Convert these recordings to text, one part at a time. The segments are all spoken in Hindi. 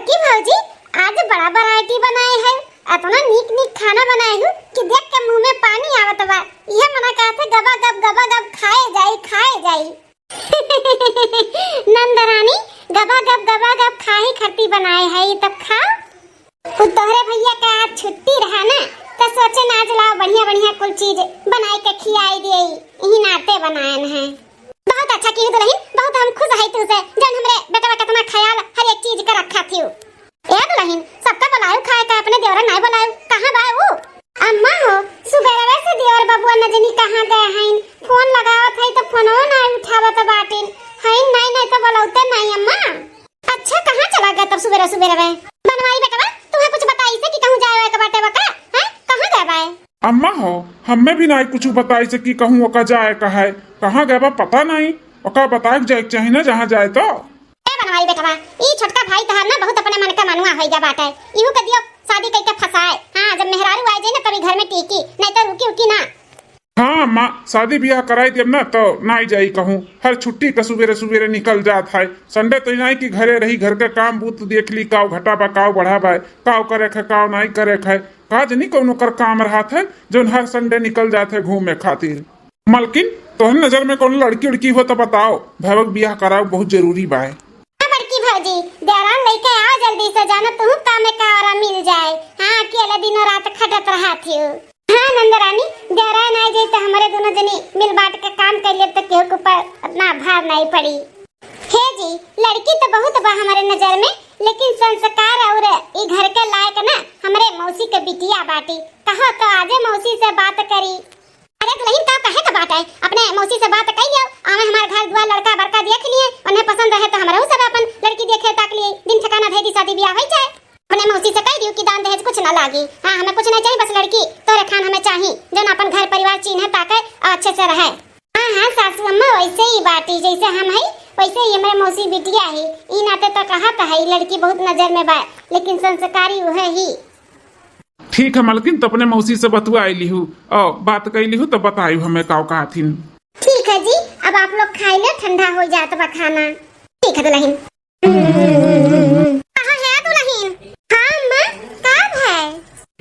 बड़की भौजी आज बड़ा वैरायटी बनाए है। इतना नीक नीक खाना बनाए हूँ कि देख के मुंह में पानी आवत बा। ये मना कहते गबा गब खाए जाई नंदरानी गबा गब खाही खट्टी बनाए है तब खाओ। तोहरे भैया का आज छुट्टी रहा ना तो सोचे ना आज लाओ बढ़िया कुल चीज बनाए के खिलाई दिए। यही नाते बनाए हैं। बहुत अच्छा की दुल्हन, बहुत हम खुश है तुझसे जन हमरे बेटा का कितना ख्याल हर एक चीज का रखा थी। ए दुल्हन सबका बुलाओ खाए का अपने देवरा नहीं बुलाओ। कहां बा वो? अम्मा हो सुबह से देवर बबुआ न जनी कहां गए हैं। फोन लगावत है तो फोनो ना उठावत बाटिन है। नहीं तो बुलाते नहीं अम्मा। अच्छा कहां चला गया तब सुबह बनवाई बेटा तुम्हें कुछ बताई से कि कहूं जाए का बाटे बका हैं? कहां गए बा? अम्मा हो हमें भी नहीं कुछ बताई से कि कहूं ओका जाए का है। कहां गए बा पता नहीं। ओका बताए जाए चाहिए ना जहां जाए तो। बनवाई बेटा ई छोटका भाई तहार ना बहुत अपने मन का मनुआ होई जा बाटे। इहू के दियो शादी कई के फसाए। हां जब मेहरारू आ जाए ना तभी घर में टिकी नहीं तो रुकी ना। हाँ अम्मा शादी ब्याह कराई देब ना तो नहीं जाई कहूं। हर छुट्टी का सुबेरे निकल जात है। संडे तो नहीं कि घरे रही घर के काम बूत देख ली काव घटा बा काव बढ़ा बा काव करे खे काव नहीं करे खे काज नहीं कौनो कर काम रहा है जो हर संडे निकल जाते घूमे खातिर। मलकिन तोहर नजर में कौन लड़की उड़की हो तो बताओ भैवक ब्याह कराओ बहुत जरूरी बा। भौजी देरान लेके आओ जल्दी से जाना तुम काम में का आराम मिल जाए। हां अकेले दिनों रात खटत रहा थी। हां नंदरानी देरान आ जाए तो हमारे दोनों जनी मिल बांट के काम कर ले तो केहू के ऊपर इतना भार नहीं पड़ी। हे जी लड़की तो बहुत बा हमारे नजर में लेकिन संस्कार और ई घर के लायक ना हमारे मौसी के बिटिया बाटी। कहो तो आजे मौसी से बात करी। अरे दुल्हन का कहे का बात है अपने मौसी से बात कर लियो। आवे हमारे घर दुआ लड़का बड़का देख लिए उन्हें पसंद रहे तो हमरा सब अपन लड़की देखे ताक लिए दिन ठिकाना भेदी शादी ब्याह हो जाए। अपने मौसी से कह दियो कि दान दहेज कुछ ना लागी। हां हमें कुछ नहीं चाहिए बस लड़की तोरे खान हमें चाहिए जन अपन घर परिवार चिन्ह ताके अच्छे से रहे। हां सासू अम्मा वैसे ही बाटी जैसे हम है वैसे ही हमारे मौसी बिटिया है। ई नाते तो कहा था है लड़की बहुत नजर में बा लेकिन संस्कारी है ही। ठीक है मलकिन तो अपने मौसी से बतुआ लिहू और बात कर लिहू तो बतायू हमें काव कहा थी। ठीक है जी अब आप लोग खाई ले ठंडा हो जाए तो खाना। ठीक है दुल्हन। कहाँ है दुल्हन? हाँ अम्मा कब है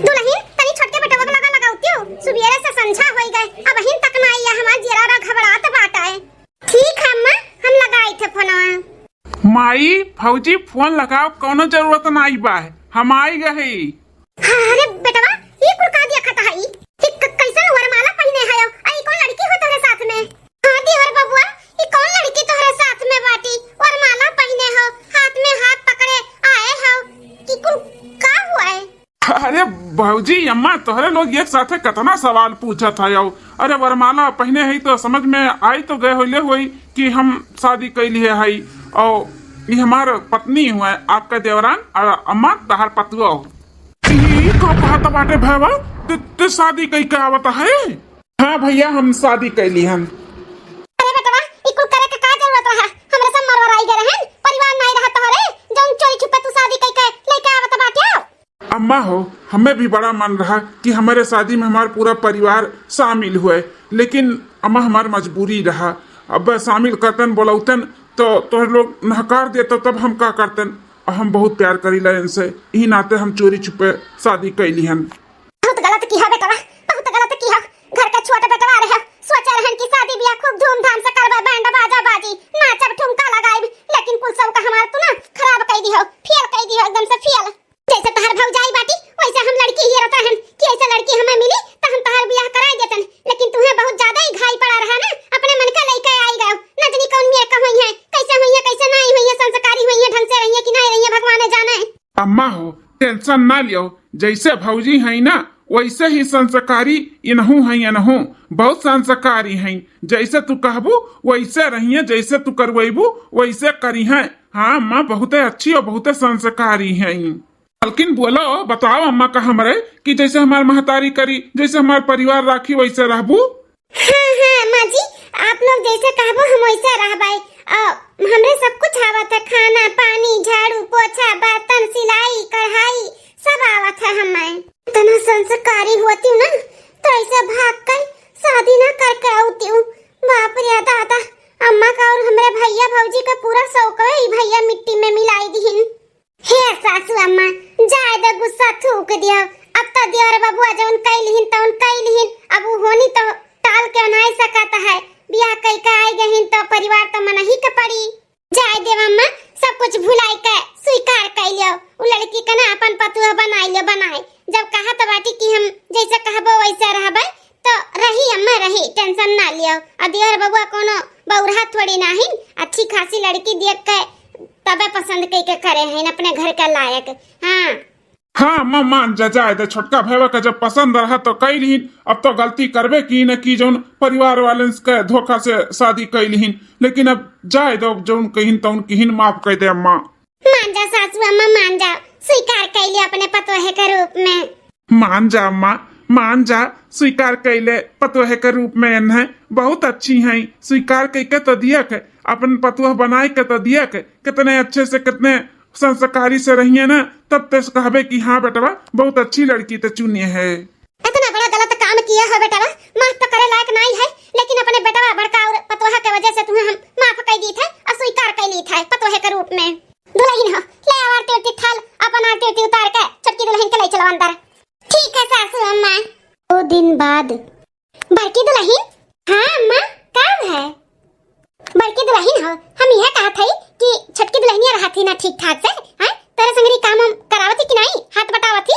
दुल्हन? तनी छोटके बेटवा को लगाउती हो सुबेरे से संझा हो गए अब हिन तक ना आई हमार जीरा घबरात बाटा है। ठीक है अम्मा हम लगाई थे फोनवा। माई फौजी फोन लगाओ कोनो जरूरत नहीं बा हम आई गए। अरे बेटवा ये कुल का दिया खाता है कैसा वरमाला पहने है आई कौन लड़की हो तोरे साथ में? हां देवर बबुआ ये कौन लड़की तोरे साथ में बाटी वरमाला पहने हो हाथ में हाथ पकड़े आए हो कि कुल का हुआ है? अरे भौजी अम्मा तोहरे लोग एक साथ कितना सवाल पूछा था यो। अरे वरमाला पहने है तो समझ में आई तो गए होले हुई कि हम शादी कैली है और ये हमार पत्नी हुआ आपका देवरान और अम्मा तहार पतुआ हो। कहता बाटे भैया ते शादी कई के आवता है? हाँ भैया हम शादी कैली हम। अरे बेटवा इकुल करे के का जरूरत रहा हमरे सब मरवराई गए रहन परिवार नहीं रहा तोहरे जौन चोरी छुपे तू शादी कई के लेके आवत बाटे। अम्मा हो हमें भी बड़ा मन रहा कि हमारे शादी में हमारा पूरा परिवार शामिल हुए लेकिन अम्मा हमारी मजबूरी रहा। अब शामिल करतन बोलौतन तो लोग नहकार देते तब हम का करतन। हम बहुत प्यार करीला इनसे यही नाते हम चोरी छुपे शादी कैली हन। बहुत गलत किया बेटा बहुत गलत किया। घर का छोटा बेटा रहे सोचा रहन कि शादी ब्याह खूब धूमधाम से करबे बैंड बाजा बाजी नाचब ठुमका लगाइब लेकिन कुल सब का हमार तू ना खराब कई दी हो फेल कई दी हो एकदम से फेल। जैसे तहार भौजाई बाटी वैसे हम लड़की ही रहता हन कि ऐसा लड़की हमें मिली तो हम तहार ब्याह कराई देतन लेकिन तुम्हें बहुत ज्यादा ही घाई पड़ा रहा ना अपने मन का लेके आई गयो न जानी कौन मेरे का हुई है कैसे हुई है कैसे नहीं हुई है संस्कारी हुई है ढंग से रही है कि नहीं रही है भगवान जाने। अम्मा हो टेंशन ना लियो जैसे भौजी है ना वैसे ही संस्कारी इनहू है इनहू बहुत संस्कारी है। जैसे तू कहबू वैसे रही है जैसे तू करवेबू वैसे करी है। हाँ अम्मा बहुत अच्छी और बहुत संस्कारी है। लेकिन बोलो बताओ अम्मा का हमरे कि जैसे हमारे महतारी करी जैसे हमारे परिवार राखी वैसे रहबू। हाँ अम्मा जी आप लोग जैसे कहबो हम वैसे रहबाई। हमरे सब कुछ आवत है खाना पानी झाड़ू पोछा बर्तन सिलाई कढ़ाई सब आवत है। हमें इतना संस्कारी होती हूँ ना तो ऐसे भाग कर शादी ना करके आती हूँ। बाप रे दादा अम्मा का और हमारे भैया भौजी का पूरा शौक है भैया मिट्टी में मिलाई दी। हे सास सा थूक दिया। अब तो देवर बबुआ जौन कैलिहिन तौन कैलिहिन, अब उ होनी तो टाल के नहीं सकता है। बियाह कई का आई गहिन तो परिवार तो मन ही के पड़ी। जाय देवम्मा, सब कुछ भुलाई के स्वीकार कर लियो। उ लड़की के ना अपन पतुआ बनाई लियो, बनाए जब कहा तो बाटी कि हम जैसे कहबो वैसे रहबे तो रही अम्मा रही, टेंशन ना लियो। और देवर बबुआ कोनो बौरहा थोड़ी नाहिन, अच्छी खासी लड़की देख के तबे पसंद कई के करे हैं अपने घर के लायक। हाँ हाँ अम्मा मान जा, जाए दे। छोटका भैया का जब पसंद रहा तो कैलिहिन, अब तो गलती करबे की न की जौन परिवार वाले के धोखा से शादी कैलिहिन। लेकिन अब जाए दो, जौन कहिन तौन कहिन माफ कर दे अम्मा। मान जा सासू अम्मा, मान जा, स्वीकार कर लिया अपने पतोहे के रूप में। मान जा अम्मा, मान जा, स्वीकार कैले पतोहे के रूप में इन्हें बहुत अच्छी हैं। स्वीकार करके तो दिया के अपन पतोह बनाए के तो दिया के कितने अच्छे से कितने संस्कारी से रही है ना, तब तक कहबे कि हाँ बेटवा बहुत अच्छी लड़की तो चुनी है। इतना बड़ा गलत काम किया है बेटवा, माफ तो करे लायक नहीं है। लेकिन अपने बेटवा बड़का और पतोहा के वजह से तुम्हें हम माफ कर दी थे और स्वीकार कर ली थे पतोहे के रूप में। दुल्हन हो, ले आरती उरती थाल अपन आरती उरती उतार के छोटकी दुल्हन के ले चलो अंदर। ठीक है सासू अम्मा। 2 दिन बाद बड़की दुल्हन। हाँ अम्मा, काम है बड़की दुल्हन हो। हम यह कहा थे कि छोटकी दुल्हनिया रहा थी ना ठीक ठाक से, हैं तेरे संगरी काम हम करावती कि नहीं, हाथ बटावती।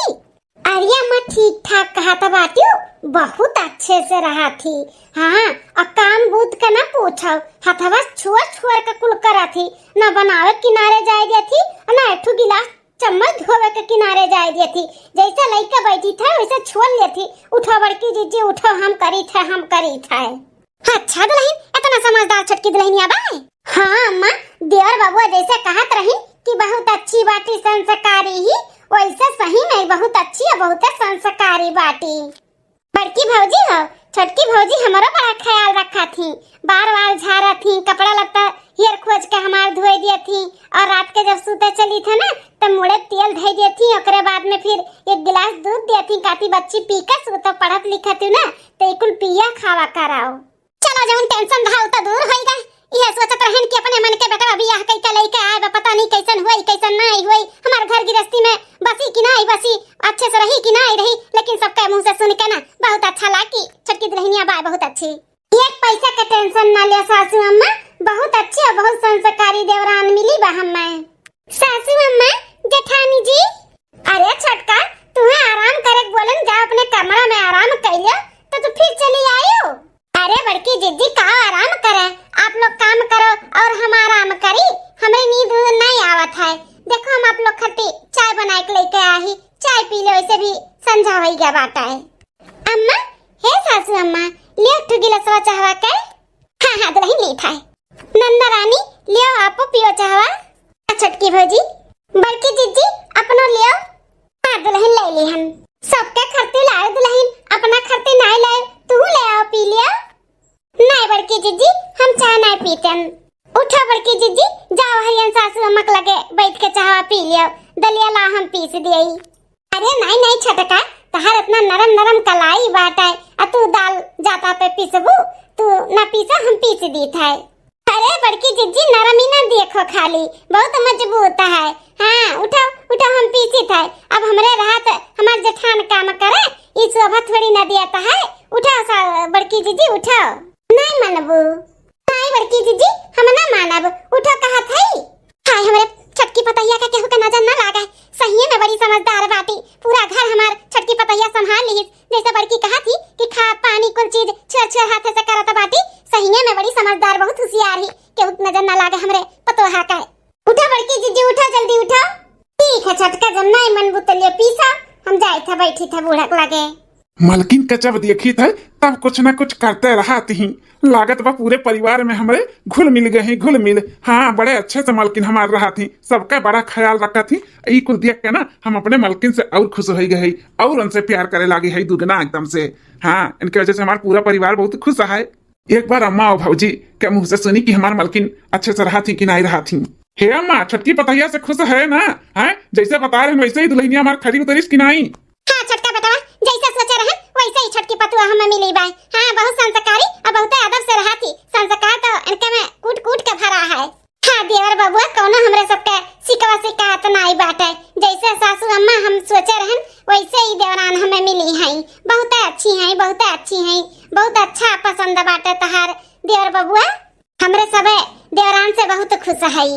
अरे अम्मा ठीक ठाक कहा था बाटियो, बहुत अच्छे से रहा थी। हाँ और काम बूत का ना पूछो, हथवा छुआ छुआ का कुल करा थी। ना बनावे किनारे जाए दिया थी ना एठू गिलास चम्मच धोवे के किनारे जाए दिया थी। जैसे लड़का बैठी था वैसे छोड़ ली थी। उठो बड़की जीजी उठो, हम करी थे हम करी थे। अच्छा दुल्हन, इतना समझदार छोटकी दुल्हनिया बा। हाँ अम्मा, देवर बबुआ जैसे कहत रही कि बहुत अच्छी बाटी संस्कारी ही, वैसे सही में बहुत अच्छी और बहुत संस्कारी बाटी। बड़की भौजी हो, छोटकी भौजी हमारा बड़ा ख्याल रखा थी। बार बार झाड़ा थी, कपड़ा लत्ता हेर खोज के हमार धोए दिया थी। और रात के जब सूते चली थे ना तो मुड़े तेल धो दिया थी। ओकरे बाद में फिर 1 गिलास दूध दिया थी, काती बच्ची पी के सूते पढ़त लिखत थी ना तो कुल पिया खावा कराओ। चलो जौन टेंशन रहा तो दूर होइगा। यह सोचत रहन कि अपने मन के बेटा बियाह कई के लइके आए बा, पता नहीं कैसन हुई कैसन नहीं हुई, हमार घर गृहस्थी में बसी कि नहीं बसी, अच्छे से रही कि नहीं रही। लेकिन सबके मुंह से सुन के ना बहुत अच्छा लगी, छोटकी दुल्हनिया बा बहुत अच्छी। एक पैसा का टेंशन ना लिया सासू अम्मा, बहुत अच्छी और बहुत संस्कारी देवरान मिली बा हमें। सासू अम्मा, जेठानी जी। अरे छोटका, तुम्हें आराम करे बोलन, जा अपने कमरा में आराम कर लियो तो तू फिर चली आयो। अरे बड़की जिद्दी का आराम करे, आप लोग काम करो और हम आराम करी। हमें नींद नहीं आवत है। देखो हम आप लोग खट्टी चाय बना के लेके आई, चाय पी लो, वैसे भी संझा हो गया बाटा है। अम्मा, हे सासू अम्मा, लियो 2 गिलास चाहवा के। हाँ हाँ दुल्हन ली था। नंदा रानी लियो, आप पियो चाहवा। छोटकी भौजी, बड़की जिद्दी अपनो लियो। हाँ दुल्हन ले ली हम सबके खर्चे लाए। दुल्हन अपना खर्चे नहीं लाए, तू ले आओ पी लिया। नहीं बड़की जीजी, हम चाय नहीं पीते। उठो बड़की जीजी, जाओ हरियन सासू अम्मा के लगे बैठ के चाय पी लियो, दलिया ला हम पीस दियई। अरे नहीं नहीं छोटका, तहार इतना नरम नरम कलाई बात है, तू दाल जाता पे पीसबू, तू ना पीसा हम पीस दी था। अरे बड़की जीजी नरम ही ना देखो, खाली बहुत मजबूत है। हाँ उठो उठो, हम पीसी था। अब हमरे रात हमार जेठान काम करे, ये शोभा थोड़ी ना दिया है। उठो बड़की जीजी उठो। नहीं मानबू, नहीं बड़की जीजी हम ना मानब, उठो कहा थई। हाय हमरे छटकी पतैया के केहू के नजर ना लागे, सही में बड़ी समझदार बाटी। पूरा घर हमार छटकी पतैया संभाल ली, जैसे बड़की कहा थी कि खा पानी कुल चीज छुआ हाथ से करत बाटी। सही में बड़ी समझदार, बहुत होशियार ही, केहू के नजर ना लागे हमरे पतोहा का। उठो बड़की जीजी उठो, जल्दी उठो। ठीक है छटका, जब नहीं मन बुतलिए पीसा, हम जाए था बैठी था बूढ़क लगे। मालकिन का जब देखी था तब कुछ ना कुछ करते रहा थी। लागत बा पूरे परिवार में हमारे घुल मिल गए हैं, घुल मिल। हाँ बड़े अच्छे से मालकिन हमार रहा थी, सबका बड़ा ख्याल रखा थी। यही कुल देख के ना हम अपने मालकिन से और खुश हो गए और उनसे प्यार करे लगे है दुगना एकदम से। हाँ इनकी वजह से हमारा पूरा परिवार बहुत खुश है। एक बार अम्मा और भौजी के मुंह से सुनी कि हमार मालकिन अच्छे से रहा थी कि नहीं रहा थी। हे अम्मा, छटकी पतैया से खुश है ना? है जैसे बता रहे वैसे ही दुल्हनिया हमार खड़ी उतरिस कि नहीं? हाँ छटका बेटा, जैसे सोचे रहे वैसे ही छटकी पतुआ हमें मिली बाई। हाँ बहुत संस्कारी और बहुत अदब से रहा थी। संस्कार तो इनके में कूट कूट के भरा है। हाँ देवर बबुआ, कौनो हमरे सबके सिकवा शिकायत नहीं बाटे। जैसे सासू अम्मा हम सोचे रहन वैसे ही देवरान हमें मिली हैं। बहुत अच्छी हैं, बहुत अच्छी हैं, बहुत अच्छा पसंद बाटे तहार देवर बबुआ। हमरे सबे देवरान से बहुत खुश है।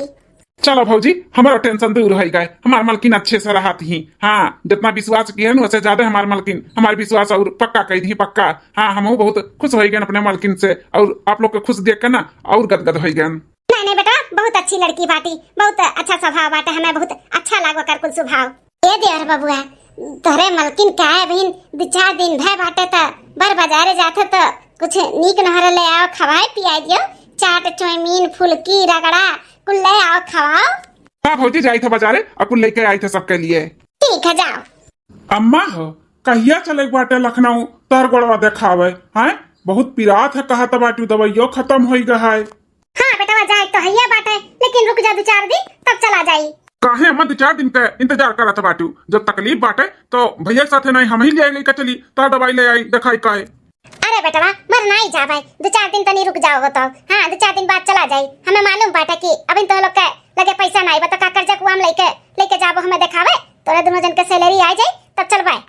चलो भौजी हमारा टेंशन दूर हो गए, हमार मलकिन अच्छे से रहा थी। हाँ जितना विश्वास किया ना उससे ज्यादा हमार मलकिन हमारे विश्वास और पक्का कही थी, पक्का। हाँ हम बहुत खुश हो गए अपने मलकिन से, और आप लोग को खुश देख कर ना और गदगद हो गए। नहीं नहीं बेटा, बहुत अच्छी लड़की बाटी, बहुत अच्छा स्वभाव बाटे, हमें बहुत अच्छा लागो कर कुल स्वभाव। ए देवर बबुआ तोरे मलकिन का है बहन, 2-4 दिन भय बाटे त बर बाजारे जाते तो कुछ नीक नहर ले आओ, खवाए पियाई दियो, चाट चौमीन फुलकी रगड़ा कुल ले आओ खवाओ। हाँ भौजी जाई थे बाजारे और लेके आई थे सबके लिए। ठीक है जाओ। अम्मा हो कहिया चले बाटे लखनऊ तर गोड़वा देखावे हैं, बहुत पिरात है, कहा बाटी दवाइयो खत्म हो गया है। हाँ बेटा जाए तो हैया बाटे, लेकिन रुक जा 2-4 दिन तब चला जाई। काहे अम्मा 2-4 दिन का इंतजार करा था बाटू, जब तकलीफ बाटे तो भैया के साथे नहीं हम ही ले आई का चली तो दवाई ले आई दिखाई काहे। अरे बेटा मर नहीं जा भाई, 2-4 दिन तो नहीं रुक जाओ तो। हाँ 2-4 दिन बाद चला जाई, हमें मालूम बाटे कि अभी तो लोग के लगे पैसा नहीं बता का कर्जा कुआम लेके जाबो हमें देखावे, तोरे दोनों जन के सैलरी आ जाए तब चल बाय।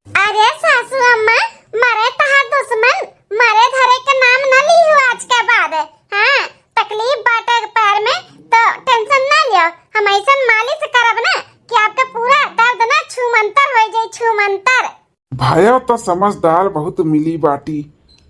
अरे सासू अम्मा मरे तहार दुश्मन मरे धरे के नाम न ली हो आज के बाद। हाँ तकलीफ बाटे पैर में तो टेंशन ना लियो, हम ऐसा मालिश करब ना कि आपका पूरा दर्द ना छूमंतर हो जाए, छूमंतर। भाया तो समझदार बहुत मिली बाटी,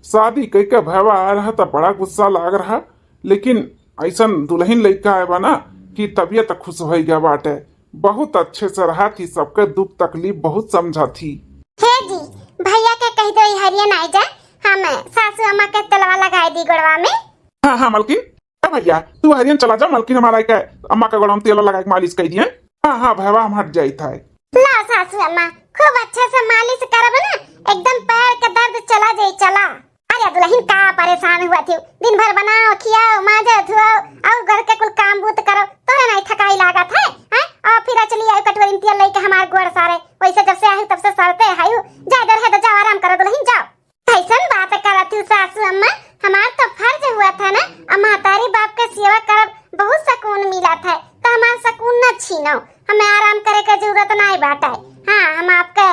शादी कई के भैया आ रहा तो बड़ा गुस्सा लाग रहा, लेकिन ऐसा दुल्हन लड़का आए ना कि तबीयत खुश हो गया बाटे, बहुत अच्छे से रहा थी, सबके दुख तकलीफ बहुत समझा थी। हे जी भैया के कह दो हरियन आ जा, हम सासू अम्मा के तलवा लगाए दी गोड़वा में। हाँ हाँ मलकिन भैया तू हरियन चला जा, मलकिन हमारा के अम्मा का गोड़ा में तेल लगा के मालिश कर दिए। हाँ हाँ भैया हम हट जाई था। ला सासू अम्मा खूब अच्छे से मालिश करब ना, एकदम पैर का दर्द चला जाए चला। अरे दुल्हन का परेशान हुआ थी, दिन भर बनाओ खियाओ माजे धुआओ और घर के कुल काम बूत करो, तोरे नहीं थकाई लागत है हैं? और फिर चली आई कटोरी में तेल लेके हमार गोड़ सारे, वैसे जब से आई तब से सड़ते हायु, जा इधर है तो जाओ आराम करो दुल्हन जाओ। कैसन बात करत हूँ सासू अम्मा, हमार तो फर्ज हुआ था ना, महतारी बाप के सेवा करब बहुत सुकून मिला था, तो हमार सुकून न छीनो, हमें आराम करे के जरूरत नहीं बाटे। हाँ हम आपके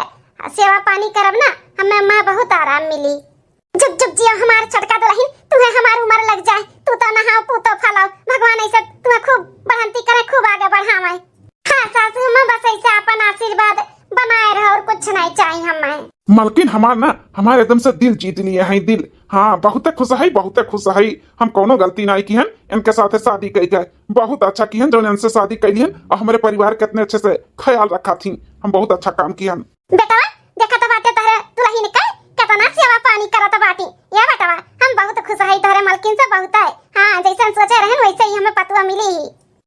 सेवा पानी करब ना, हमें माँ बहुत आराम मिली। जुग जुग जियो हमार छोटका दुल्हन, तुम्हें हमार उम्र लग जाए, तू तो नहाओ तू तो फलाओ, भगवान ऐसे तुम्हें खूब बढ़ंती करे, खूब आगे बढ़ावे। हाँ सासू अम्मा बस ऐसे अपन आशीर्वाद बनाए रहो और कुछ नहीं चाहिए हमें। मलकिन हमार ना हमारे एकदम से दिल जीत लिए हैं, दिल। हाँ बहुत खुश है, बहुत खुश है, हम कोनो गलती नहीं की हैं, इनके साथ शादी कई गए, बहुत अच्छा की हैं जो इनसे शादी करी हैं, और हमारे परिवार के इतने अच्छे से ख्याल रखा थी, हम बहुत अच्छा काम किया। बेटा देखा तो बाटे तारे दुल्हन का कितना सेवा पानी करत बाटी, ये बेटा हम बहुत खुश है तारे मलकिन से बहुत है। हाँ जैसे सोचे रहन वैसे ही हमें पतवा मिली।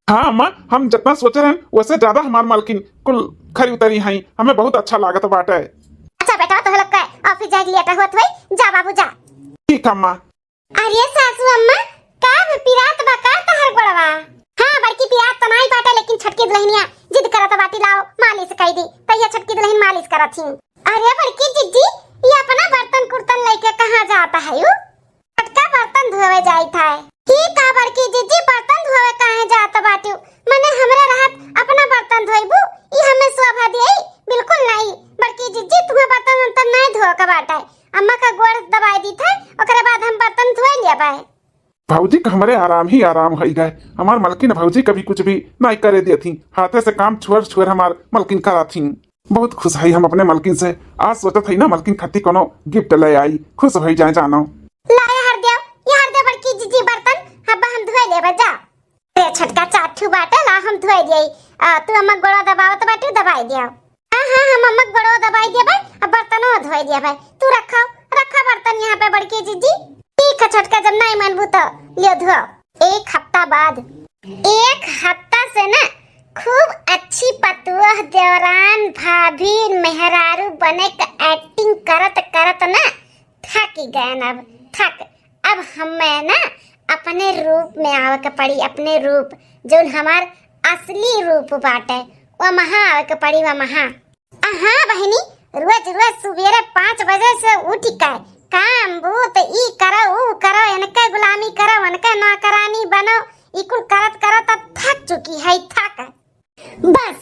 हाँ अम्मा हम जितना सोचे रहे वैसे ज्यादा हमार मालकिन कुल खरी उतरी हैं, हमें बहुत अच्छा लागत बाटे। अच्छा बेटा तो लोग का ऑफिस जाए लेट होत होई, जा बाबू जा। ठीक अम्मा। अरे सासू अम्मा का पिरात बका तहर गोड़वा। हाँ बड़की पिरात तो नहीं बाटे, लेकिन छटकी दुल्हनिया जिद करत बाटी लाओ मालिश कई दी, तैया छटकी दुल्हन मालिश करत थी। अरे बड़की जिज्जी ये अपना बर्तन कुर्तन लेके कहाँ जाता है यू? छटका बर्तन धोवे जाई था। की का बड़की जिज्जी बर्तन धोवे कहाँ जाता बाटी? मने हमरे रहत अपना बर्तन धोइबू, ई हमें शोभा देई बिल्कुल नहीं। बड़की जिज्जी तुम्हें बर्तन अंतर नहीं धो के बाटे, अम्मा का गोड़ दबाई दी था, ओकरे बाद हम बर्तन धोए लिया बाय। भाऊजी का हमारे आराम ही आराम हो गए, हमार मलकिन भाऊजी कभी कुछ भी नहीं करे दी थी, हाथे से काम छुअर छुअर हमार मलकिन करा थी। बहुत खुश है हम अपने मलकिन से, आज सोचा थी ना मलकिन खत्ती कोनो गिफ्ट ले आई, खुश हो जाए जानो। लाए हर दे बड़की जिज्जी बर्तन हब्बा हम धोए ले बजा। रे छटका चाठू बाटे ला हम धोए दिए, तू अम्मा गोड़ा दबावत बाटी दबाई दिया। हां हां हम अम्मा गोड़ा दबाई दिया भाई, अब बर्तनों धोए दिया भाई, तू रखा बर्तन यहाँ पे बड़की जिज्जी। ठीक है छटका जब नहीं मानबू तो लियो धो। एक हफ्ता बाद, एक हफ्ता से ना खूब अच्छी पतुआ देवरान भाभी मेहरारू बने का एक्टिंग करत करत ना थक गए न, अब हमें ना अपने रूप में आवे के पड़ी, अपने रूप जो हमार असली रूप बाटे वो महा आवे के पड़ी, वो महा। हाँ बहनी रोज रोज सुबेरे 5 बजे से उठ के काम बूत ई करो ऊ करो, इनके गुलामी करो, इनके नौकरानी बनो, ई कुल करत करत अब थक चुकी है, थक। बस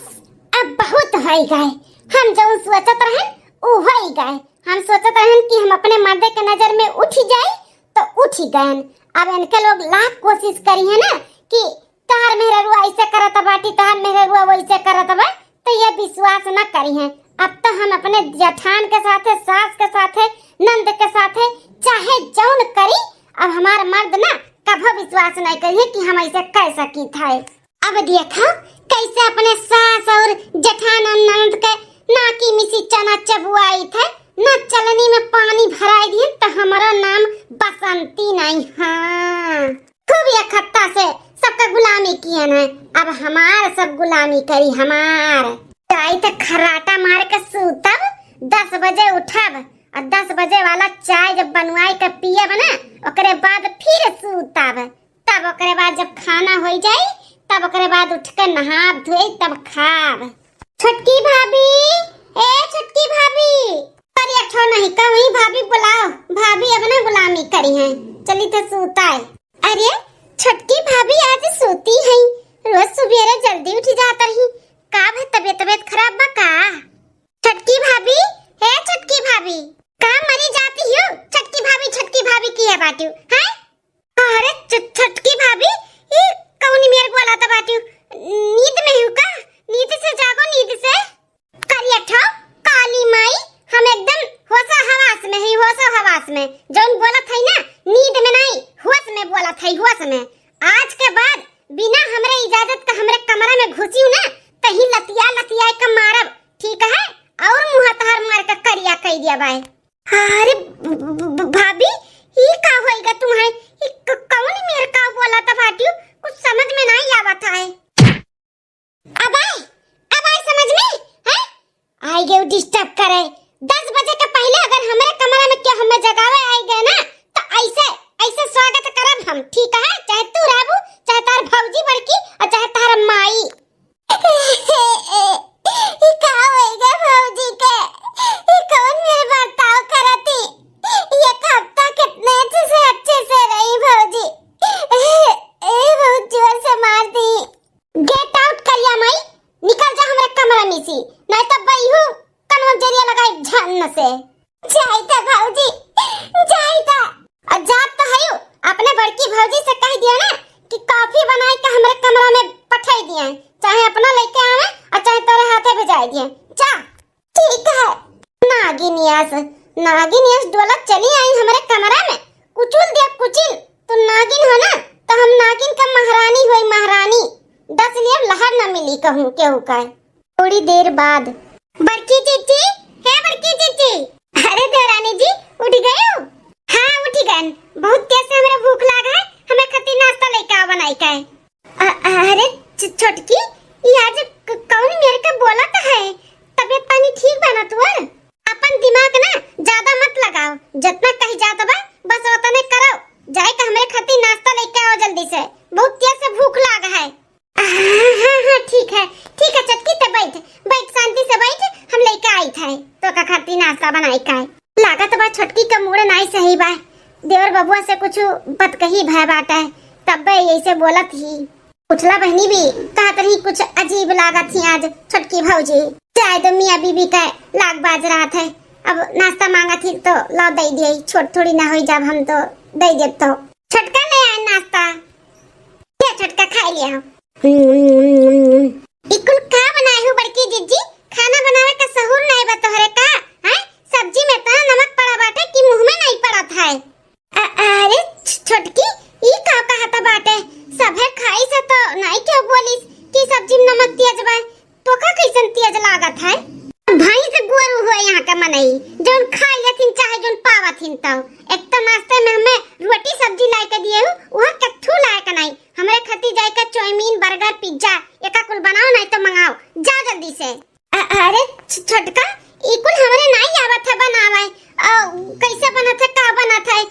अब बहुत हो गए। हम जो सोचत रहन उ हो गए। हम सोचत रहन कि हम अपने मर्दे के नजर में उठ जाए तो उठ ही गए। अब इनके लोग लाख कोशिश करी है ना कि तहार मेहरुआ ऐसे करत बाटी, तहार मेहरुआ वैसे करत बा, तो ये विश्वास न करी है। अब तो हम अपने जेठान के साथे, सास के साथे, नंद के साथे चाहे जौन करी, अब हमार मर्द ना कभी विश्वास नहीं करिए कि हम ऐसे कर सकी थे। अब देखो कैसे अपने सास और जेठान और ननद के नाकी मिसी चना चबुआई थे, न चलनी में पानी भराई दिए तो हमारा नाम बसंती नहीं। हाँ खूब ये खत्ता से सबका गुलामी किया ना, अब हमार सब गुलामी करी हमार। चाय तो खराटा मार के सूतब, 10 बजे उठब और 10 बजे वाला चाय जब बनवाई के पियब ना, ओकरे बाद फिर सूतब। तब ओकरे बाद जब खाना हो जाए तब ओकरे बाद उठ के नहा धोए तब खाब। छोटकी भाभी, ए छोटकी भाभी, पर ये ठो नहीं कहीं भाभी बुलाओ, भाभी अब ना गुलामी करी है, चली तो सूताए। अरे छोटकी भाभी आज सोती है, रोज सुबेरे जल्दी उठ जाता रही, का है तबीयत खराब बा का? छोटकी भाभी, हे छोटकी भाभी, का मरी जाती हो? छोटकी भाभी की है बाटू है? अरे छोटकी भाभी, ये कौन मेरे को बोला था बाटू? नींद में हूँ का? नींद से जागो, नींद से करिया ठो काली माई, हम एकदम होशो हवास में ही, होशो हवास में जौन बोला था ना, नींद में नहीं होश में बोला था, होश में। आज के बाद बिना हमरे इजाजत का हमरे कमरा में घुसी ना, तही लतिया का मारब, ठीक है? और मुंह तहार मार का करिया कह दिया बाय। अरे भाभी, ये का होएगा तुम्हारे? कौन मेरे का बोला था भाटियो? कुछ समझ में नहीं आवत है। अब आए समझ में है? आई गए डिस्टर्ब करे। 10 बजे के पहले अगर हमारे कमरा में क्या हमें जगावे आई गए ना, तो ऐसे स्वागत करब हम, ठीक है? चाहे तू रहबू, चाहे तार भौजी बड़की और चाहे तार माई। ये का होएगा भौजी के? ये कौन मेरे बर्ताव करती? ये हफ्ता कितने अच्छे से रही भौजी, बहुत जोर से मार दी। गेट आउट करिया माई, निकल जा हमारे कमरा में से, नहीं तो बैहू कनवा जरिया लगाई झन्न से। जाइता भौजी, जाइता। और जात तो है, अपने बड़की भौजी से कह दिया ना कि कॉफी बनाई के हमारे कमरा में पठाई दिया, चाहे अपना लेके आवे और चाहे तेरे हाथे भेजाई दिए। जा ठीक है। नागिनियास डोला चली आई हमारे कमरा में, कुचल दिया कुचिल। तू नागिन हो ना, तो हम नागिन का महारानी होई, महारानी। 10 लिए लहर न मिली कहूँ केहू का। थोड़ी देर बाद बड़की चीची, है बड़की चीची, अरे देवरानी जी उठ गए हो? हाँ उठ गए, बहुत तेज से हमें भूख लगा है, हमें खती नाश्ता लेके आओ बनाई का है। अरे छोटकी, ये आज कौन मेरे को बोला तो है? तबीयत पानी ठीक बना तुअर? अपन दिमाग ना ज्यादा मत लगाओ, जितना कही जाता बा बस उतने करो। जाए का हमें खती नाश्ता लेके आओ जल्दी से, बहुत तेज से भूख लगा है। हाँ ठीक है चटकी ते बैठ शांति से बैठ, हम लेके आई थे तो का खती नाश्ता बनाई का है। लागत बा छोटकी का मूड नहीं सही बा, देवर बबुआ से कुछ बत कही भय बाटा है, तब ऐसे बोलत ही। उठला बहनी भी कहत रही कुछ अजीब लागत थी आज छोटकी भौजी। चाहे तो मियाँ बीबी का लाग बाज रहा था, अब नाश्ता मांगा थी तो ला दे दिए, छोट थोड़ी ना हो जब हम तो दे दे। तो छोटका ले आए नाश्ता, ये छोटका खा लिया। इकुल का बनाए हो बड़की जीजी? खाना बनावे का सहूर नहीं बा तोहरे का? हैं सब्जी में तो नमक पड़ा बाटे कि मुंह में नहीं पड़ा था? अरे छोटकी, ई का कहता बाटे? सबे खाई से तो नहीं क्यों बोलिस कि सब्जी में नमक तेज बा? तो का कैसन तेज लागत है? भाई से गुरु हुआ यहाँ का मनई, जोन खाई लेथिन चाहे जोन पावथिन। तो एक तो नाश्ते में हमें रोटी सब्जी लाई के दिए हूँ, वह कट्ठू लाए का नहीं। हमरे खती जाए का चाउमीन बर्गर पिज्जा एका कुल बनाओ, नहीं तो मंगाओ, जा जल्दी से। अरे छोटका, इकुल हमरे नहीं आवत है बनावे, कैसे बनत है का बनत है?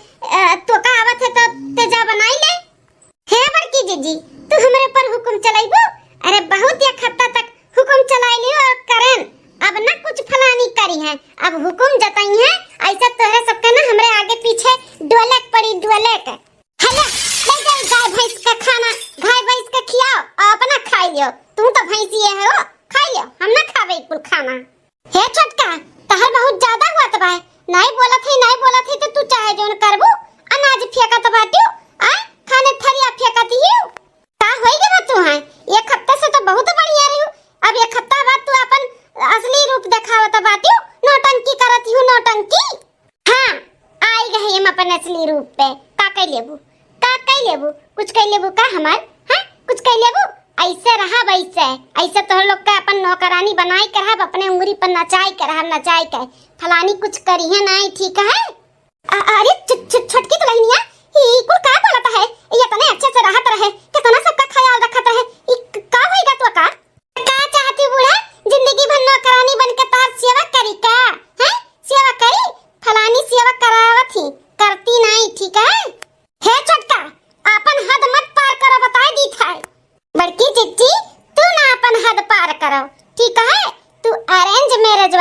तो का आवत है तो तेजा बनाई ले। हे बड़की जीजी, तू हमरे पर हुकुम चलाइबो? अरे बहुत या खत्ता तक हुकुम चलाइली और करन, अब ना कुछ फलानी करी है, अब हुकुम जताई है। ऐसा तोहरे सबके ना हमरे आगे पीछे डोलक पड़ी, डोलक। हेलो ले जाओ गाय भैंस का खाना, गाय भैंस का खिलाओ और अपना खाई लियो। तू तो भैंसी है हो, खाई लियो, हम ना कुल खाना। हे छोटका, तहर बहुत ज्यादा हुआ तबा है। नहीं बोलत है तो तू चाहे जोन करबू अनाज फेंकत बाटियो आ खाने थरिया फेंकत ही का होई गे तू है। एक हफ्ते से तो बहुत बढ़िया रही। अब एक हफ्ता बाद तू अपन असली रूप दिखावत बाटियो, नौटंकी करत हूं नौटंकी। हां आई गए हम अपन असली रूप पे। का कह लेबू कुछ कह लेबू का हमार? हां कुछ कह लेबू? ऐसे रहा ऐसे तो लोग का अपन नौकरानी बनाई कर अपने उंगली पर नचाई कर फलानी कुछ करी है नहीं ठीक है। अरे छोटकी दुल्हनिया ई कुल का बोलता है? ये तने अच्छे से रहत रहे कितना सबका ख्याल रखत रहे। ई का होइगा तो का चाहती बूढ़ा? जिंदगी भर नौकरानी बन के तार सेवा करी का है? सेवा करी फलानी सेवा करावत ही करती नहीं ठीक है। हे छोटका, अपन हद मत पार करो बता दी था। बड़की चिट्ठी तू ना अपन हद पार करो ठीक है। तू अरेंज मैरिज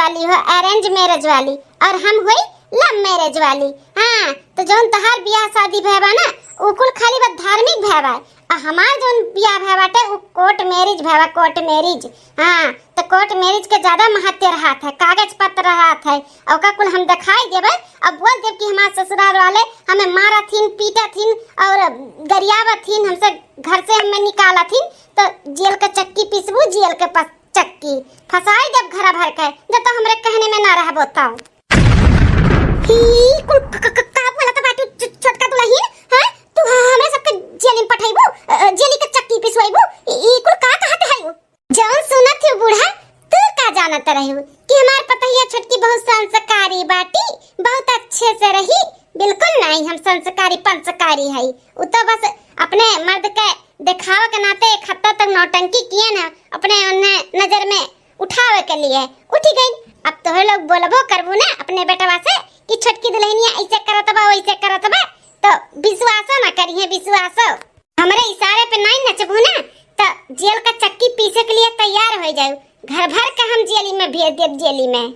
वाली और हम हुई लव मैरिज वाली। हाँ तो जोन तहार बियाह शादी भैबा ना वो कुल खाली बस धार्मिक भैबा और हमार जोन बियाह भैबाटे वो कोर्ट मैरिज। हाँ तो कोर्ट मैरिज के ज्यादा महत्व रहत है, कागज पत्र रहत है। और का कुल हम दिखाई देबे अब बोल देब कि हमार ससुराल वाले हमें मारथिन पीटथिन और गरियावथिन, हमसे घर से हमें निकालथिन तो जेल के चक्की पिसबू, जेल के पास चक्की फसाई देब घरा भर के जब तो हमरे कहने में ना रहबो ताऊ। ही कुल का बोलत बाटू छोटका दुल्हन? हां तू हमरे सबके जेल में पठाइबू, जेली के चक्की पिसवाइबू? ई कुल का कहत है? जौन सुनत है बूढ़ा तू का जानत रहू कि हमार पतैया छोटकी बहुत संस्कारी बाटी, बहुत अच्छे से रही। बिल्कुल नहीं, हम संस्कारी पंचकारी है। उ तो बस अपने मर्द के दिखावा के नाते एक हफ्ता तक नौटंकी किए ना अपने उन्हें नजर में उठावे के लिए उठी गई। अब तो लोग बोलबो करबू ना अपने बेटवा से कि छोटकी दुल्हनिया ऐसे करत बा वैसे करत बा तो विश्वास ना करिए। विश्वास हमरे इशारे पे नहीं नचबू ना तो जेल का चक्की पीसे के लिए तैयार हो जाऊ। घर भर का हम जेली में भेज देब, जेली में।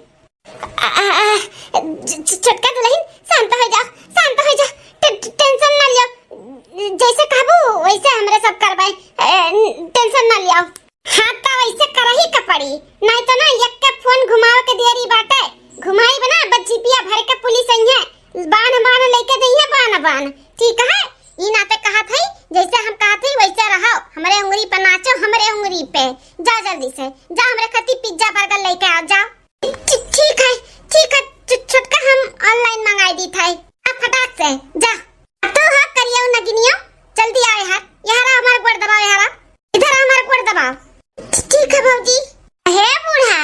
छोटका दुल्हन शांत हो जाओ, टेंशन ना लियो, जैसे कहबू वैसे हमरे सब करबै, टेंशन ना लियो। हां तो वैसे करही के पड़ी, नहीं तो ना एक के फोन घुमाओ के देरी बाटे घुमाई बना बच्चीपिया भर के पुलिस आई है बान लेके जइए बान ठीक है। ई नाते कहत है जैसे हम कहत है वैसे रहो, हमरे उंगली पे नाचो, हमरे उंगली पे जा जल्दी से जा, हमरे खातिर पिज्जा बर्गर लेके आओ जाओ। ठीक है छोटका हम ऑनलाइन मंगाई दी था अब फटाक से जा। तू हां करियो नगिनियो जल्दी आओ यार, यहां हमारे गोड़ दबाओ, यार इधर हमारे गोड़ दबाओ। ठीक है भौजी। हे बूढ़ा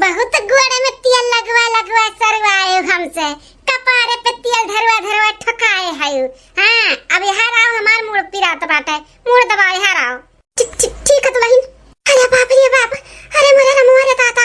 बहुत गोड़े में तेल लगवा सरवाए हमसे, कपारे पे तेल धरवा ठकाए है। हां अब यहाँ आओ, हमार मुंह पिरात बाटे, मुंह दबाओ, यहाँ आओ। ठीक है दुल्हन। अरे बाप रे बाप, अरे मोरे ताता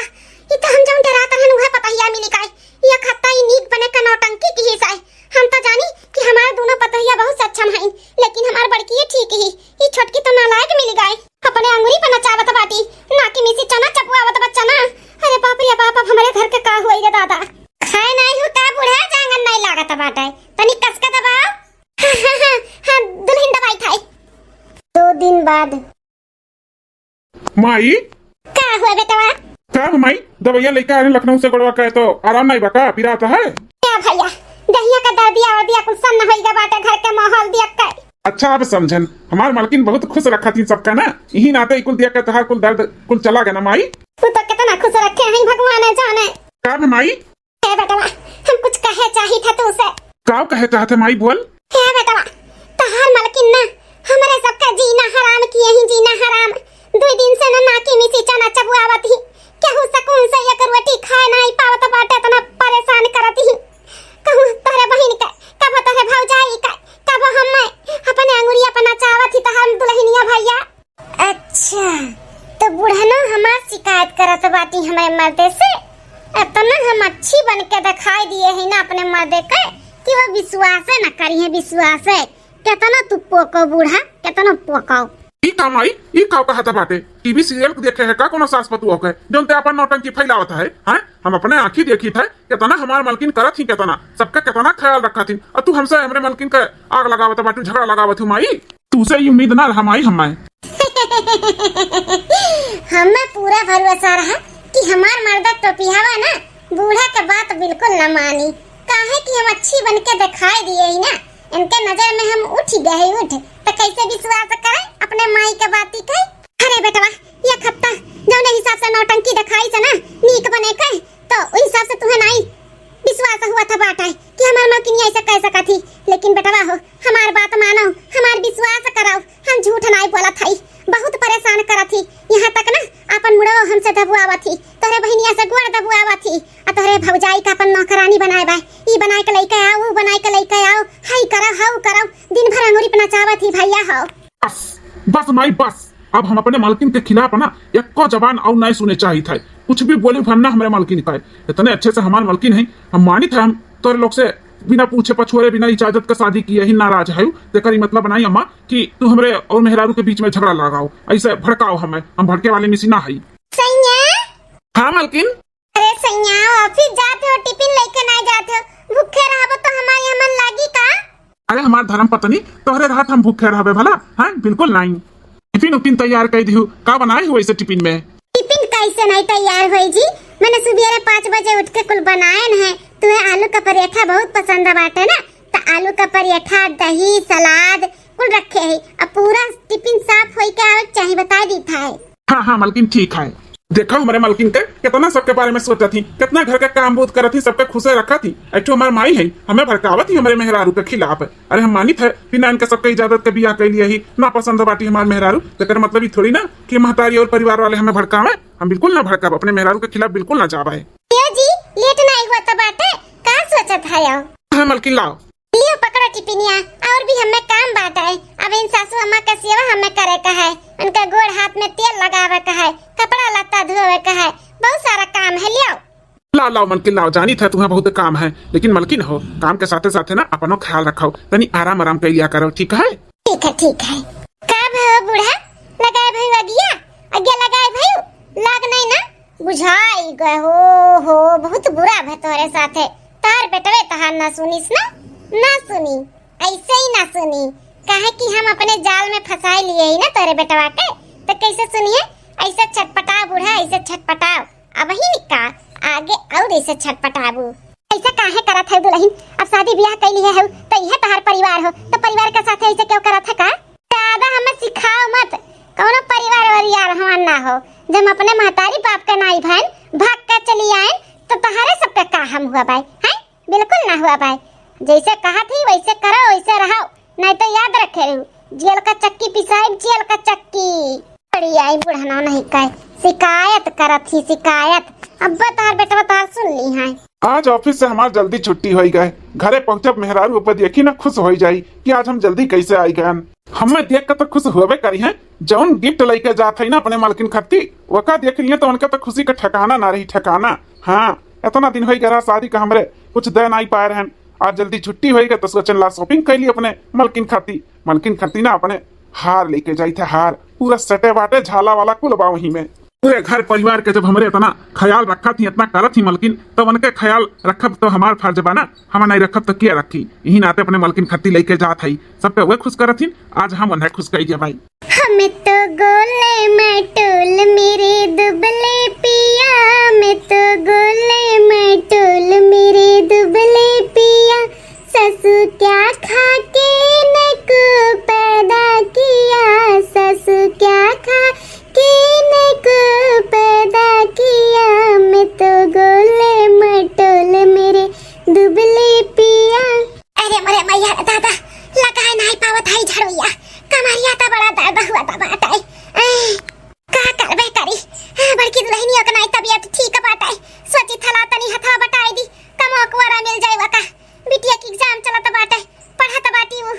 ई तो हम जौन डरात रहन उहे पतहिया मिली काय। ये खत्ता ही नीक बने का नौटंकी की हिस्सा है। हम तो जानी कि हमारे दोनों पतहिया बहुत सक्षम हैं, लेकिन हमार बड़की ये ठीक ही, ये छोटकी तो नालायक मिल गई। अपने अंगुरी पर नचावत बाटी, नाकी में से चना चपुआवत बच्चा ना। अरे बाप रे बाप, अब हमारे घर के का हुई रे दादा। खाए नहीं हूं का बूढ़ा, जांगन नहीं लागत बाटे, तनी कस के दबाओ। हां दुल्हन दवाई खाई। 2 दिन बाद माई का हुआ बेटवा? का माई दवाइयां लेके आने लखनऊ से गोड़वा का तो आराम नहीं बका पिराता है क्या भैया? दहिया का दर्दिया और दिया कुछ सन होइगा बाटे, घर के माहौल दिया का। अच्छा अब समझन, हमार मालकिन बहुत खुश रखा थी सबका ना, यही नाते कुल दिया के तहार कुल दर्द कुल चला गया ना माई। तू तो कितना खुश रखे हैं भगवान जाने। का माई? हे बेटवा हम कुछ कहे चाही था तुझसे। का कहे चाहते माई बोल। हे बेटवा तहार मालकिन ना हमारे सबका जीना हराम किए ही, जीना हराम। 2 दिन से ना नाकी में से चना चबुआवत ही, केहू सकून से एक रोटी खाए नहीं पावत बाटे, तना परेशान करत ही। कहूं तोरे बहिन का, कब तोरे भौजाई का, कब हम अपने अंगुरिया पर नचावत ही तो हम दुल्हनिया भैया। अच्छा तो बुढ़नो हमार शिकायत करत बाटी हमारे मर्दे से। इतना हम अच्छी बन के दिखाई दिए है ना अपने मर्दे के कि वो विश्वास न करिए। विश्वास है कितना तू पोको बूढ़ा, कितना पोको। ई का माई ई का कहता बाटे, टीवी सीरियल देखे है का कोनो सास पतुआ के जोन ते अपन नौटंकी फैलावत है। हैं हम अपने आंखी देखी थे कितना हमार मालकिन करत ही, कितना सबका कितना ख्याल रखा थी, और तू हमसे हमरे मालकिन के आग लगावत बाटू, झगड़ा लगावत हूं माई। तू से ये उम्मीद ना रहा माई हमें। हमें पूरा भरोसा रहा कि हमार मर्दा टोपियावा ना बूढ़ा के बात बिल्कुल न मानी। काहे कि हम अच्छी बन के दिखाई दिए ही ना, इनके नजर में हम उठ गए उठ, तो कैसे विश्वास करे अपने माई के बाती के। अरे बेटवा ये खत्ता जौन हिसाब से नौटंकी दिखाई से ना नीक बने के, तो उस हिसाब से तुम्हें नहीं विश्वास हुआ था बाटा कि हमार मलकिनी ऐसा कह सका थी। लेकिन बेटवा हो हमार बात मानो, हमार विश्वास कराओ, हम झूठ नहीं बोला थी, बहुत परेशान करा थी। यहाँ तक ना अपन मुड़ो हमसे दबुआवा थी, तोहरे बहनिया से गोड़ दबुआवा थी, आ तोहरे भौजाई का अपन नौकरानी बनाए बा, ई बनाए के लेके आओ, ऊ बनाए के लेके आओ, हाई करो हाउ करो, दिन भर अंगूरी पना चाहत थी भैया हो। बस बस माई बस, अब हम अपने मालकिन के खिलाफ ना एको जबान और नहीं सुने चाहिए था। कुछ भी बोले भरना हमारे मालकिन का है, इतने अच्छे से हमारे मालकिन है, हम मानी थे हम तोरे लोग से बिना पूछे पछुरे बिना इजाजत के शादी किए ही नाराज है। तेकर मतलब बनाई अम्मा कि तू हमरे और मेहरारू के बीच में झगड़ा लगाओ, ऐसे भड़काओ हमें, हम भड़के वाले मिसी ना है। हाँ मालकिन। अरे सैया ऑफिस जाते हो टिफिन लेके नहीं जाते हो, भूखे रहबो तो हमारे यहाँ मन लागी का? अरे हमार धर्म पत्नी तोहरे रात हम भूखे रहबे भला? हाँ बिल्कुल नहीं। टिफिन उपिन तैयार कर दिहु, का बनाए हो ऐसे टिफिन में? टिफिन कैसे नहीं तैयार होई जी, मैंने सुबह 5 बजे उठ के कुल बनाए है। तुम्हें आलू का पराठा बहुत पसंद बाटे ना, तो आलू का पराठा दही सलाद कुल रखे है, अब पूरा टिफिन साफ होई के आवे चाहिए बता दी था। हाँ हाँ मालकिन ठीक है। देखा हमारे मालकिन के कितना सबके बारे में सोचा थी, कितना घर के काम बूत करती, सबके खुशे रखा थी। ऐठो हमारे माई है हमें भड़कावत ही हमारे मेहरारू के खिलाफ। अरे हम मानी थे बिना इनके सबके इजाजत के बियाह कर लिया ही ना पसंद बाटी हमारे मेहरारू, तो मतलब ही थोड़ी ना कि महतारी और परिवार वाले हमें भड़कावे। हम बिल्कुल ना भड़काव, अपने मेहरारू के खिलाफ बिल्कुल ना जावे। जी लेट नहीं हुआ तो बाटे का सोचत है? हाँ मालकिन लाओ लियो पकड़ो टिफिनिया, और भी हमें काम बाटा है। अब इन सासू अम्मा का सेवा हमें करे का है, उनका गोड़ हाथ में तेल लगावे का है, कपड़ा लत्ता धोवे का है, बहुत सारा काम है। लियो लाओ लाओ मालकिन लाओ, जानी था तुम्हें बहुत काम है, लेकिन मालकिन हो काम के साथे साथे ना अपनो ख्याल रखो, तनी आराम आराम कर लिया करो, ठीक है? ठीक है ठीक है। का भव बूढ़ा लगाए भाई अगिया अगिया लगाए भाई लाग नहीं ना बुझाई गए हो बहुत बुरा भे तोरे साथे। तार बेटवे तहार ना सुनिस ना सुनी, ऐसे ही ना सुनी, काहे कि हम अपने जाल में फंसाए लिए ही ना तोरे बेटवा के, तो कैसे सुनिए? ऐसे छटपटाओ बूढ़ा, ऐसे छटपटाओ, अब ही निका आगे और ऐसे छटपटाबू। ऐसे काहे करत है दुल्हन? अब शादी ब्याह कर लिए है तो यह तहार परिवार हो, तो परिवार के साथ ऐसे क्यों करत है का? ज्यादा हमें सिखाओ मत, कौनो परिवार वरियार हमार ना हो। जब अपने महतारी बाप के नाई बहन भाग के चली आए तो तहारे सब पे का हम हुआ भाई? हैं बिल्कुल ना हुआ भाई, जैसे कहा थी वैसे करो वैसे रहो, नहीं तो याद रखे रहू जेल का चक्की पिसाई, जेल का चक्की। बड़ी आई बुढ़ाना नहीं कहे शिकायत करत थी शिकायत। अब तार बेटा तार सुन ली है। आज ऑफिस से हमार जल्दी छुट्टी हो गए, घरे पहुंचब मेहरारू ऊपर देखी ना खुश हो जाई कि आज हम जल्दी कैसे आई गए। हमें देख कर तो खुश हुए करी है, जौन गिफ्ट लेके जात है ना अपने मालकिन खत्ती वका देख लिए तो उनका तो खुशी का ठिकाना ना रही ठिकाना। हाँ इतना दिन हो गया शादी का, हमरे कुछ दे नहीं पाए रहे, आज जल्दी छुट्टी होगी तो सोचन ला शॉपिंग कर ली अपने मालकिन खाती ना अपने हार लेके जाई थे, हार पूरा सटे बाटे झाला वाला कुल बा वहीं में। पूरे घर परिवार के जब हमरे इतना ख्याल रखा थी, इतना करत थी मालकिन, तो उनके ख्याल रखब तो हमार फर्ज बना, हम नहीं रखब तो क्या रखी। यही नाते अपने मालकिन खत्ती लेके जात है, सबके वे खुश करत थी, आज हम उन्हें खुश कर दिया भाई। हमें तो गोले मटोल मेरे दुबले पिया, मैं तो गोले मटोल मेरे दुबले पिया, ससु क्या खा के नको पैदा किया, ससु क्या खा के नको पैदा किया, मैं तो गोले मटोल मेरे दुबले पिया। अरे मरे मैया दादा लगाए नहीं पावत है झड़ुया, कमरिया तो बड़ा दर्द हुआ था बाटा का करबे करी। बड़की दुल्हनिया के नहीं तबीयत ठीक बाटा, सोची थला तनी हथवा बटाई दी कमो कुवारा मिल जाएगा का। बिटिया की एग्जाम चलत बाटे, पढ़त बाटी वो।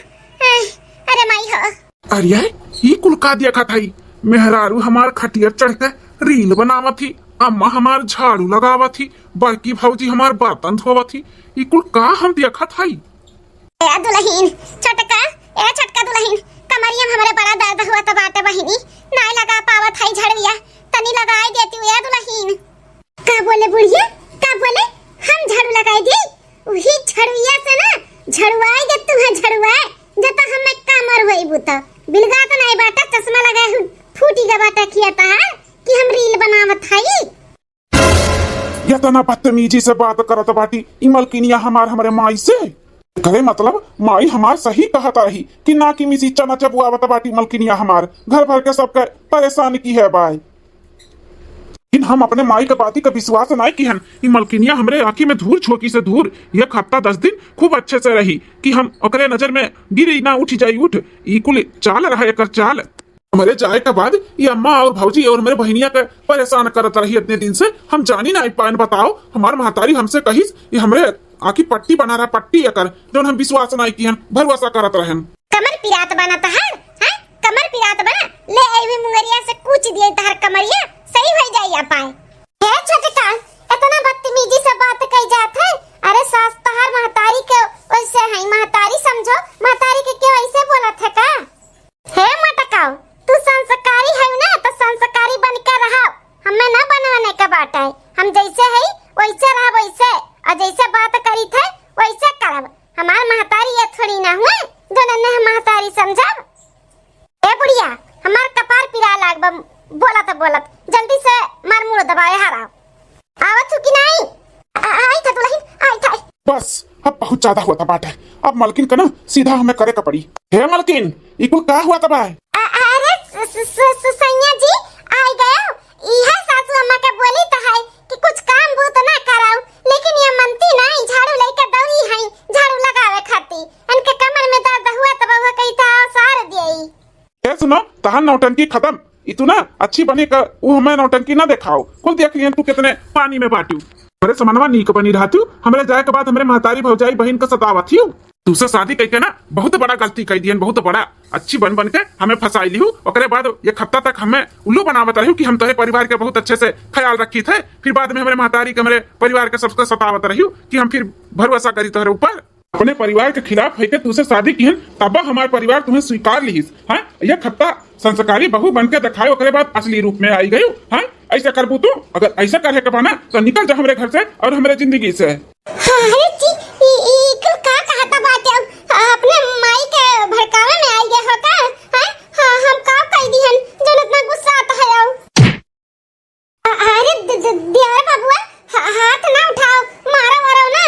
अरे माई हो अरे ये कुल का देखा था, मेहरारू हमार खटिया चढ़ के रील बनावत थी, अम्मा हमार झाड़ू लगावत थी, बड़की भौजी हमार बर्तन धोवत थी, ये कुल का हम देखा था। ए दुल्हन छोटका दुल्हन कमरिया में हमारे बड़ा दर्द हुआ था बाटे बहिनी, नहीं लगा पावत है झड़ुया, तनी लगाई देती हूँ दुल्हन। का बोले बुढ़िया का बोले? हम झाड़ू लगाई दी, वही झड़ुया से ना झड़ुआई दे तुम्हें झड़ुआए जता हमें कामर होई बुता बिलगा तो नहीं बाटा, चश्मा लगाए फूटी का बाटा किया था कि हम रील बनावत हई। या तना बदतमीजी से बात करत बाटी ई मलकिनिया हमरे माई से करे मतलब माई हमार सही कहता रही कि ना कि मिसी चना चबुआवत बाटी मलकिनिया हमार घर भर के सबके परेशान की है बाई। लेकिन हम अपने माई के बाती का विश्वास नहीं की हन। ई मलकिनिया हमरे आंखी में धूल छोकी से दूर एक हफ्ता 10 दिन खूब अच्छे से रही कि हम ओकरे नजर में गिरी ना उठ जाई उठ ई कुल चाल रहा एकर चाल। हमारे जाए के बाद ये अम्मा और भौजी और मेरे बहनिया के परेशान करत रही इतने दिन से हम जानी नहीं पाए। बताओ हमार महतारी हमसे कहिस ये हमरे आखी पट्टी बना रहा पट्टी एकर जो हम विश्वास नहीं की हन भरोसा करत रहन। कमर पिरात बना तहार हां कमर पिरात बना ले आईवी मुंगरिया से कुछ दिए तहार कमरिया सही हो जाई आ पाए। हे छोटे कान इतना बदतमीजी से बात कई जात है। अरे सास तहार महतारी के वैसे है महतारी समझो महतारी के क्यों ऐसे बोलत है का। हे मटकाओ तू संस्कारी है ना तो संस्कारी बनकर रहा हमें ना बनवाने का बात है। हम जैसे है वैसे रहा वैसे और जैसे बात करी थे वैसे करब। हमार महतारी ये थोड़ी ना हुए दोनों ने हम महतारी समझा। ए बुढ़िया हमार कपार पिरा लाग बोलत जल्दी से मार मुड़ दबाए हराओ आवत कि नहीं आई था दुल्हन आई था। बस अब बहुत ज्यादा हुआ था बात है अब मलकिन का ना सीधा हमें करे का पड़ी। हे मलकिन ई कुल का हुआ था बाय। अरे सैया जी आई गए यह सासू अम्मा के बोली तो है कि कुछ काम भूत ना कराओ लेकिन ये मनती नहीं झाड़ू लेके दौड़ी है झाड़ू लगावे खाती इनके कमर में दर्द हुआ तब वो कही था सार देई। ए सुनो तहां नौटंकी खत्म इतु ना अच्छी बनी का वो हमें नौटंकी ना दिखाओ कुल देख लियन तू कितने पानी में बाटू अरे समनवा नीक बनी रहतू हमरे जाए के बाद हमरे महतारी भौजाई बहन का सतावत थी तुझसे शादी कई के ना बहुत बड़ा गलती कई दियन बहुत बड़ा अच्छी बन के हमें फंसाई लिहू ओकरे बाद एक हफ्ता तक हमें उल्लू बनावत रही कि हम तोरे परिवार के बहुत अच्छे से ख्याल रखी थे फिर बाद में हमारे महतारी के हमारे परिवार के सबसे सतावत रही कि हम फिर भरोसा करी तोहरे ऊपर अपने परिवार के खिलाफ है तुझसे शादी की तब हमारे परिवार तुम्हें स्वीकार ली है एक हफ्ता संस्कारी बहू बन के दिखाए ओकरे बाद असली रूप में आई गई है ऐसा करबू तू अगर ऐसा करे के बाना तो निकल जा हमारे घर से और हमारे जिंदगी से। अरे जी का कहता बात है अपने माई के भड़कावे में आई गए हो का हैं हां हम का कह दिहन जन इतना गुस्सा आता है। अरे दियार बाबूआ हाथ ना उठाओ मारो मारो ना।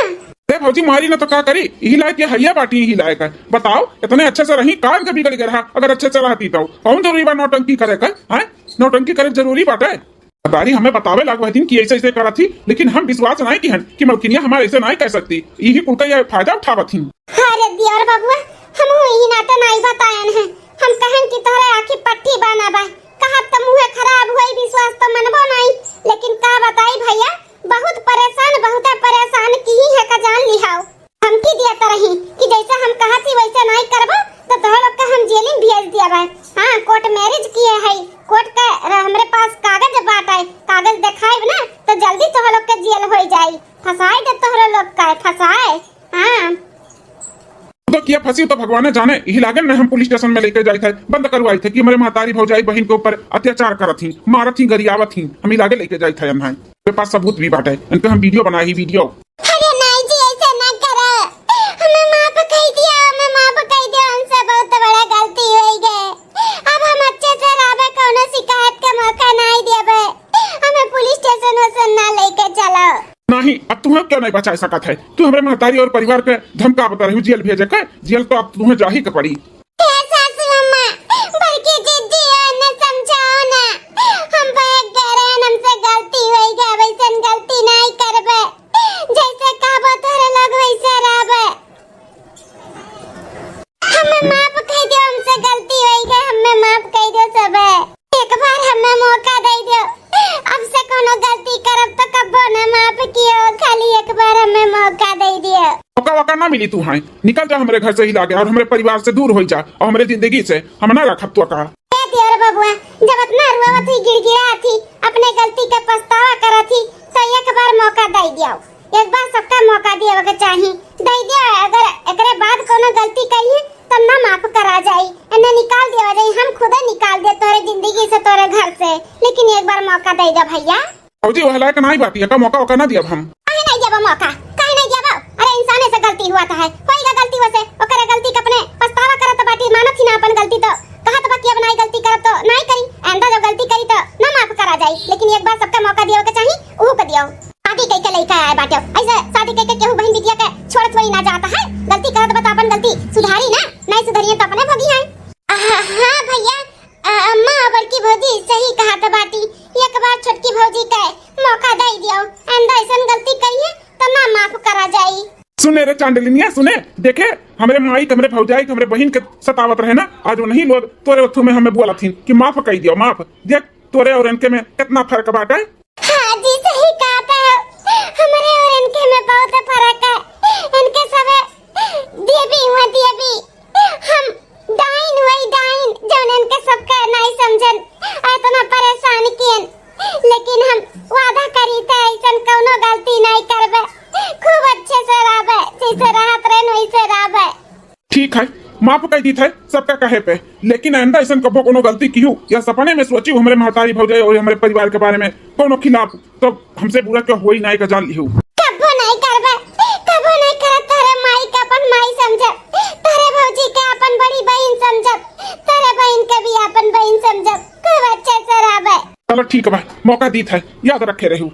ए भौजी मारी ना तो क्या करी यही लायक ये हइया बाटी यही लायक है बताओ इतने अच्छे से रही कान कभी बिगड़ गया अगर अच्छे से रहती तो कौन जरूरी बा नौटंकी करे का है नौटंकी करे जरूरी बात है। दारी हमें बतावे लागू दिन कि ऐसे ऐसे करा थी लेकिन हम विश्वास नहीं की हन कि मलकिनिया हमारे ऐसे नहीं कह सकती यही कुल का ये फायदा उठावत थी। अरे दियार बाबूआ हम ही नाते नहीं बतायन है हम कहन कि तोरे आखी पट्टी बना बा कहा त मुंह खराब होई विश्वास तो मनबो नहीं लेकिन का बताई भैया बहुत परेशान की ही है का जान लिहाओ हम की दिया त रही कि जैसा हम कहा थी वैसा नहीं करबो तो तोह लोग का हम जेल में भेज दिया बा। हां कोर्ट मैरिज किए है कोर्ट का हमरे पास कागज बाट है कागज दिखाएब ना तो जल्दी तोह लोग के जेल हो जाई फसाए दे तोहरे लोग का फसाए। हां तो किया फंसी तो भगवान जाने यही लागन में हम पुलिस स्टेशन में लेके जाए थे बंद करवाई थे कि हमारे महतारी भौजाई बहन के ऊपर अत्याचार करत थी मारत थी गरियावत थी हम लागे लेके जाए थे हम मेरे पास सबूत भी बाटे इनके हम वीडियो बनाए ही वीडियो। अरे नहीं जी ऐसा ना करो हमें माफ कह दिया हमसे बहुत बड़ा गलती हो गई अब हम अच्छे से रहबे कोनो शिकायत का मौका नहीं देबे हमें पुलिस स्टेशन से ना लेके चलो। नहीं अब तुम्हें क्यों नहीं बचा सकत है तू हमारे महतारी और परिवार के धमका बता रही जेल भेजे के जेल तो अब तुम्हें जा ही के पड़ी। सासू अम्मा बल्कि जिद्दी ने समझाओ ना हम बैग गए हमसे गलती हो गई वैसन गलती नहीं करबे जैसे कहबो तोरे लोग वैसे रहबे हमें माफ कह दो हमसे गलती हो गई हमें माफ कह दो सब एक बार हमें मौका दे दो अब से कोनो गलती करब तो कबो ना माफ कियो खाली एक बार हमें मौका दे दियो। मौका वका ना मिली तू है निकल जा हमारे घर से ही लागे और हमारे परिवार से दूर हो जा और हमारे जिंदगी से हम ना रखब तो का। दियार बाबूआ जब इतना रुआ थी गिड़गिड़ा थी अपने गलती का पछतावा करा थी तो एक बार मौका दे दियो एक बार सबका मौका दिया के चाहिए दे दियो अगर एकरे बाद कोनो गलती करी तो ना माफ करा जाई इन्हें निकाल दिया जाई हम खुद निकाल दे तोरे जिंदगी से तोरे घर से लेकिन एक बार मौका दे दो भैया। फौजी वह लायक नहीं बात है का मौका ना दिया हम काहे नहीं देबो मौका काहे नहीं देबो अरे इंसान से गलती हुआ था है होएगा गलती वसे ओकरे गलती के अपने पछतावा करत बाटी मानत ही ना अपन गलती तो कहत बा कि अब नहीं गलती करब तो नहीं करी आंदा जब गलती करी तो ना माफ करा जाई लेकिन एक बार सबका मौका दियो के चाहिए ओहो के दियो शादी शादी कई के लइका आए बाटे ऐसे शादी कई के केहू बहन बिटिया के छोड़त वही ना जाता है गलती करत बता अपन गलती सुधारी ना नहीं सुधरिए तो अपने भोगी है हां भैया अम्मा बड़की भौजी सही कहा तो बाटी एक बार छोटकी भौजी के मौका दे दियो अंदर ऐसन गलती करिए तो ना माफ करा जाई सुने रे चांडलिनिया सुने देखे हमरे माई हमरे भौजाई हमरे बहन के सतावत रहे ना आज वो नहीं लोग तोरे उथु में हमें बोला थी कि माफ कह दियो माफ देख तोरे और इनके में कितना फर्क बाटे हां जी सही कहा है हमारे और इनके में बहुत फर्क है इनके सब देवी हम डाइन हुई डाइन जौन इनके सबका नहीं समझन इतना परेशान कियन लेकिन हम वादा करी थे ऐसन कोनो गलती नहीं करबे खूब अच्छे से रहबे जैसे रहत रहन वैसे रहबे ठीक है माफ कह दी थे सबका कहे पे लेकिन आइंदा ऐसा कबो कोनो गलती की हो या सपने में सोची हमारे महतारी भौजाई और हमारे परिवार के बारे में कोनो खिलाफ तो हमसे बुरा क्यों होई नहीं का जान लियो कबो नहीं करबे कबो नहीं करत तारे माई का अपन माई समझब तारे भौजी के अपन बड़ी बहन समझब तारे बहन के भी अपन बहन समझब खूब अच्छे से रहबे चलो ठीक है भाई मौका दी था याद रखे रहू